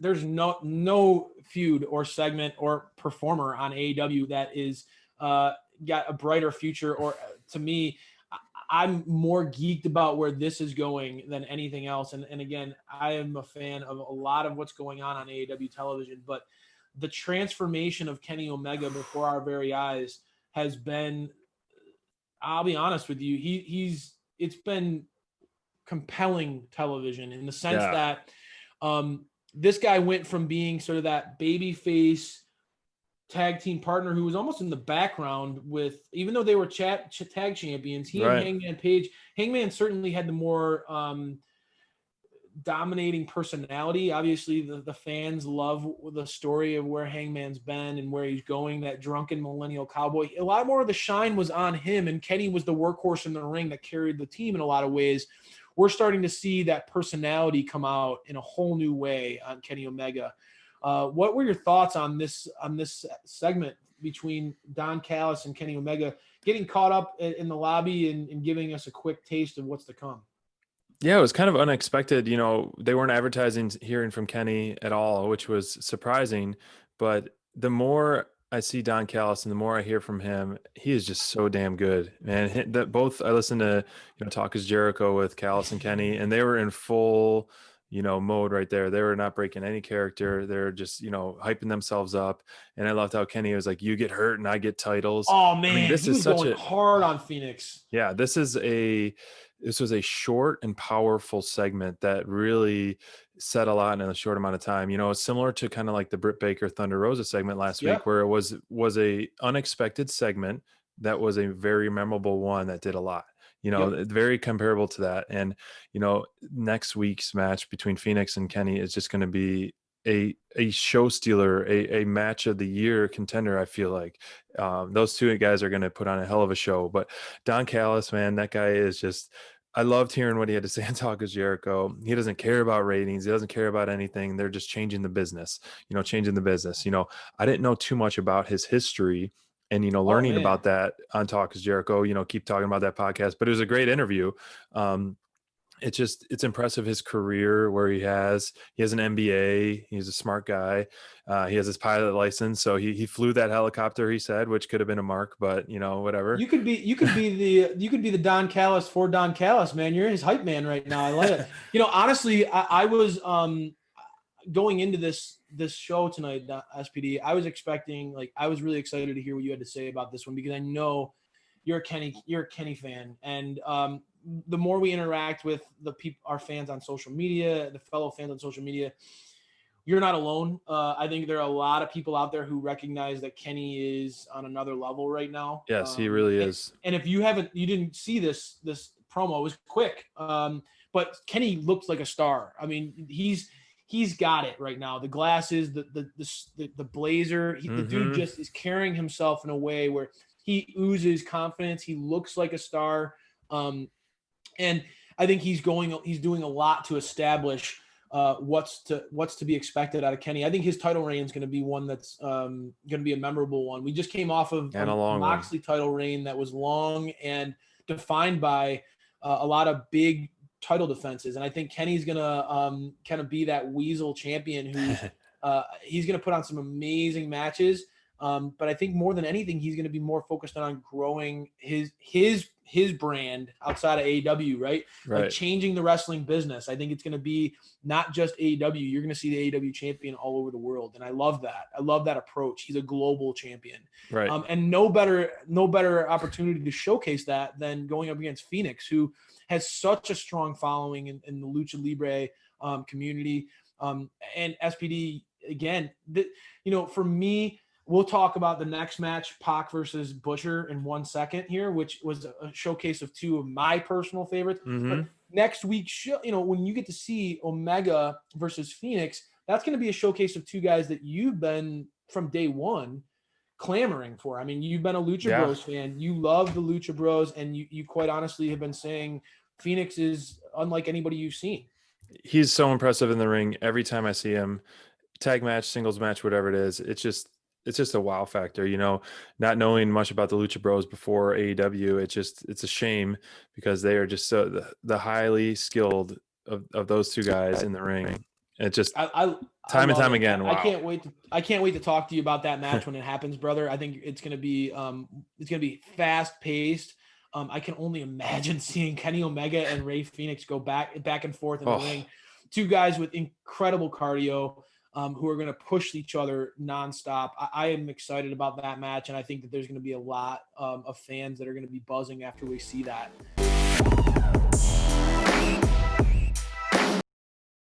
there's no feud or segment or performer on AEW that is got a brighter future, or to me, I'm more geeked about where this is going than anything else. And again, I am a fan of a lot of what's going on AEW television, but the transformation of Kenny Omega before our very eyes has been, I'll be honest with you, it's been compelling television in the sense that this guy went from being sort of that baby face tag team partner who was almost in the background with, even though they were tag champions, he and Hangman Page. Hangman certainly had the more dominating personality. Obviously, the fans love the story of where Hangman's been and where he's going, that drunken millennial cowboy. A lot more of the shine was on him, and Kenny was the workhorse in the ring that carried the team in a lot of ways. We're starting to see that personality come out in a whole new way on Kenny Omega. What were your thoughts on this segment between Don Callis and Kenny Omega getting caught up in the lobby and giving us a quick taste of what's to come? Yeah, it was kind of unexpected. You know, they weren't advertising hearing from Kenny at all, which was surprising. But the more I see Don Callis and the more I hear from him, he is just so damn good, man. I listened to, Talk is Jericho with Callis and Kenny, and they were in full, mode right there. They were not breaking any character. They're just, hyping themselves up. And I loved how Kenny was like, you get hurt and I get titles. Oh man, I mean, this is going hard on Phoenix. Yeah, this was a short and powerful segment that really said a lot in a short amount of time. It's similar to kind of like the Britt Baker Thunder Rosa segment last week, where it was a unexpected segment that was a very memorable one that did a lot. Very comparable to that. And, next week's match between Phoenix and Kenny is just going to be a show stealer, a match of the year contender. I feel like those two guys are going to put on a hell of a show. But Don Callis, man, that guy is just, I loved hearing what he had to say on Talk is Jericho. He doesn't care about ratings. He doesn't care about anything. They're just changing the business, changing the business. I didn't know too much about his history. And, learning about that on Talk is Jericho, keep talking about that podcast, but it was a great interview. It's impressive his career where he has an MBA. He's a smart guy. He has his pilot license. So he flew that helicopter, he said, which could have been a mark, but whatever. You could be the Don Callis for Don Callis, man. You're his hype man right now. I love it. Honestly, I was going into this show tonight, SPD, I was expecting, I was really excited to hear what you had to say about this one, because I know you're a Kenny fan. And the more we interact with our fans on social media, the fellow fans on social media, you're not alone. I think there are a lot of people out there who recognize that Kenny is on another level right now. Yes, he really is. And if you didn't see this promo, it was quick. But Kenny looked like a star. I mean, he's got it right now. The glasses, the blazer, the dude just is carrying himself in a way where he oozes confidence. He looks like a star. And I think he's doing a lot to establish what's to be expected out of Kenny. I think his title reign is going to be one that's going to be a memorable one. We just came off of a Moxley title reign that was long and defined by a lot of big title defenses. And I think Kenny's going to kind of be that weasel champion who he's going to put on some amazing matches. But I think more than anything, he's going to be more focused on growing his brand outside of AEW, right? Like changing the wrestling business. I think it's going to be not just AEW. You're going to see the AEW champion all over the world. And I love that. I love that approach. He's a global champion. Right. And no better opportunity to showcase that than going up against Phoenix, who has such a strong following in the Lucha Libre community. And SPD, again, for me, we'll talk about the next match, Pac versus Butcher, in 1 second here, which was a showcase of two of my personal favorites. But next week's show, when you get to see Omega versus Phoenix, that's going to be a showcase of two guys that you've been from day one clamoring for. I mean, you've been a Lucha Bros fan. You love the Lucha Bros, and you quite honestly have been saying Phoenix is unlike anybody you've seen. He's so impressive in the ring. Every time I see him, tag match, singles match, whatever it is, it's just a wow factor, not knowing much about the Lucha Bros before AEW. It's a shame because they are just so the highly skilled of those two guys in the ring. It just I time and love time it. again. Wow. I can't wait to talk to you about that match when it happens, brother. I think it's gonna be fast paced. I can only imagine seeing Kenny Omega and Rey Fenix go back and forth in the ring. Two guys with incredible cardio, who are going to push each other nonstop. I am excited about that match, and I think that there's going to be a lot of fans that are going to be buzzing after we see that.